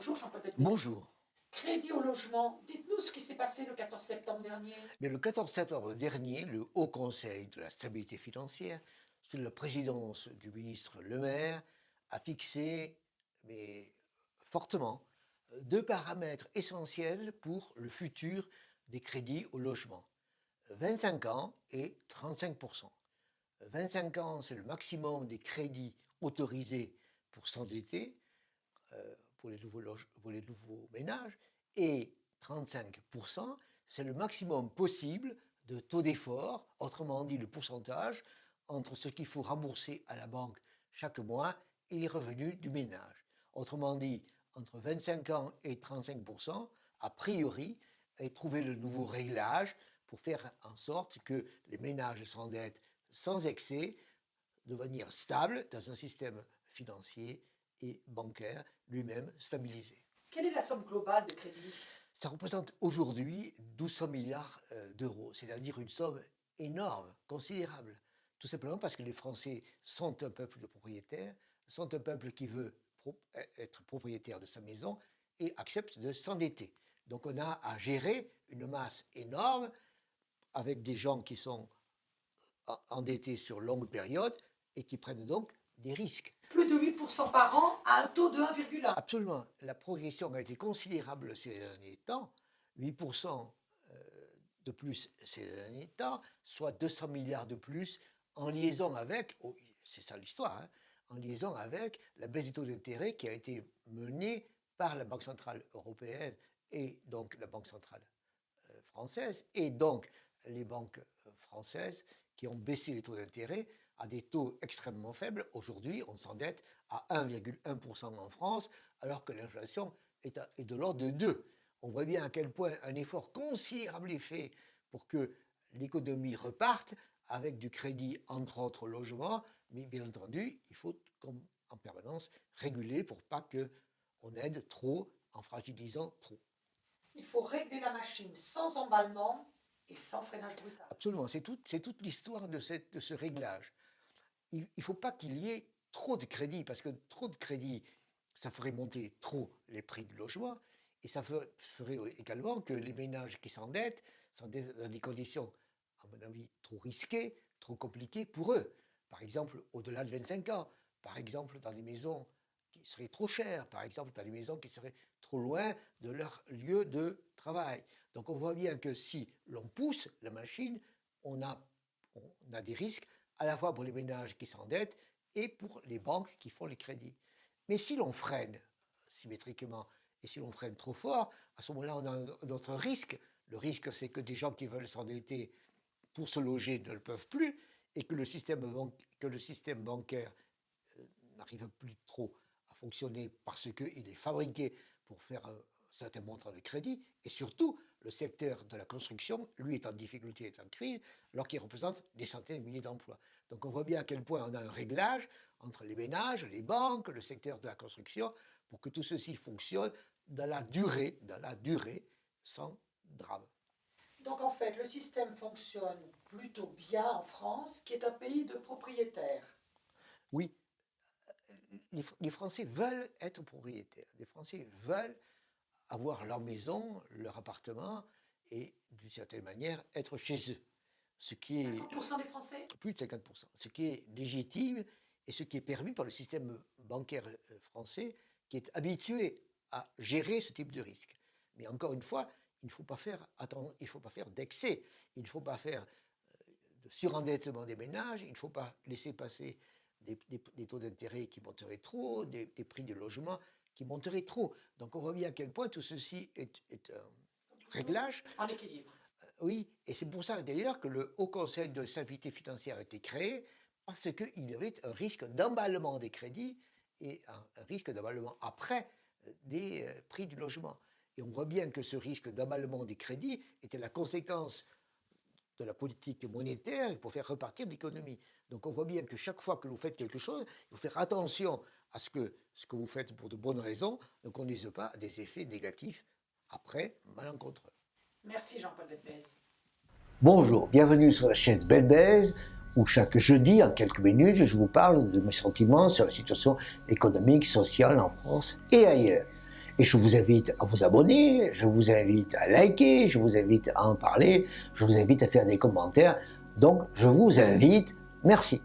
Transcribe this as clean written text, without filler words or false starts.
Bonjour Jean-Paul Betbé. Bonjour. Crédit au logement, dites-nous ce qui s'est passé le 14 septembre dernier. Mais le 14 septembre dernier, le Haut Conseil de la stabilité financière, sous la présidence du ministre Le Maire, a fixé fortement deux paramètres essentiels pour le futur des crédits au logement. 25 ans et 35%. 25 ans, c'est le maximum des crédits autorisés pour s'endetter pour les nouveaux ménages, et 35%, c'est le maximum possible de taux d'effort, autrement dit le pourcentage entre ce qu'il faut rembourser à la banque chaque mois et les revenus du ménage. Autrement dit, entre 25 ans et 35%, a priori, et trouver le nouveau réglage pour faire en sorte que les ménages s'endettent sans excès, de manière stable dans un système financier et bancaire lui-même stabilisé. Quelle est la somme globale de crédit? Ça représente aujourd'hui 1200 milliards d'euros, c'est-à-dire une somme énorme, considérable. Tout simplement parce que les Français sont un peuple de propriétaires, sont un peuple qui veut être propriétaire de sa maison et accepte de s'endetter. Donc on a à gérer une masse énorme avec des gens qui sont endettés sur longue période et qui prennent donc des risques. Plus de 8% par an à un taux de 1,1. Absolument. La progression a été considérable ces derniers temps. 8% de plus ces derniers temps, soit 200 milliards de plus en liaison avec, c'est ça l'histoire, hein, en liaison avec la baisse des taux d'intérêt qui a été menée par la Banque centrale européenne et donc la Banque centrale française et donc les banques françaises qui ont baissé les taux d'intérêt à des taux extrêmement faibles. Aujourd'hui, on s'endette à 1,1% en France, alors que l'inflation est de l'ordre de 2. On voit bien à quel point un effort considérable est fait pour que l'économie reparte avec du crédit, entre autres logements, mais bien entendu, il faut en permanence réguler pour pas qu'on aide trop en fragilisant trop. Il faut régler la machine sans emballement et sans freinage brutal. Absolument, c'est toute l'histoire de ce réglage. Il ne faut pas qu'il y ait trop de crédit, parce que trop de crédit, ça ferait monter trop les prix du logement, et ça ferait également que les ménages qui s'endettent sont dans des conditions, à mon avis, trop risquées, trop compliquées pour eux. Par exemple, au-delà de 25 ans, par exemple, dans des maisons qui seraient trop chères, par exemple, dans des maisons qui seraient trop loin de leur lieu de travail. Donc on voit bien que si l'on pousse la machine, on a des risques à la fois pour les ménages qui s'endettent et pour les banques qui font les crédits. Mais si l'on freine symétriquement et si l'on freine trop fort, à ce moment-là, on a d'autres risques. Le risque, c'est que des gens qui veulent s'endetter pour se loger ne le peuvent plus et que le système bancaire n'arrive plus trop à fonctionner parce qu'il est fabriqué pour faire un certain montant de crédit. Et surtout, le secteur de la construction, lui, est en difficulté, est en crise, alors qu'il représente des centaines de milliers d'emplois. Donc on voit bien à quel point on a un réglage entre les ménages, les banques, le secteur de la construction, pour que tout ceci fonctionne dans la durée, sans drame. Donc en fait, le système fonctionne plutôt bien en France, qui est un pays de propriétaires. Oui, les Français veulent être propriétaires. Les Français veulent avoir leur maison, leur appartement et, d'une certaine manière, être chez eux. Ce qui est 50% des Français? Plus de 50%. Ce qui est légitime et ce qui est permis par le système bancaire français qui est habitué à gérer ce type de risque. Mais encore une fois, il ne faut pas faire d'excès, il ne faut pas faire de surendettement des ménages, il ne faut pas laisser passer des taux d'intérêt qui monteraient trop, des prix de logement qui monteraient trop. Donc on voit bien à quel point tout ceci est un réglage. En équilibre. Oui, et c'est pour ça d'ailleurs que le Haut Conseil de stabilité financière a été créé, parce qu'il y avait un risque d'emballement des crédits et un risque d'emballement après des prix du logement. Et on voit bien que ce risque d'emballement des crédits était la conséquence de la politique monétaire pour faire repartir l'économie. Donc on voit bien que chaque fois que vous faites quelque chose, il faut faire attention à ce que vous faites pour de bonnes raisons ne conduise pas à des effets négatifs après malencontreux. Merci Jean-Paul Betbé. Bonjour, bienvenue sur la chaîne Betbé, où chaque jeudi, en quelques minutes, je vous parle de mes sentiments sur la situation économique, sociale en France et ailleurs. Et je vous invite à vous abonner, je vous invite à liker, je vous invite à en parler, je vous invite à faire des commentaires. Donc, je vous invite. Merci.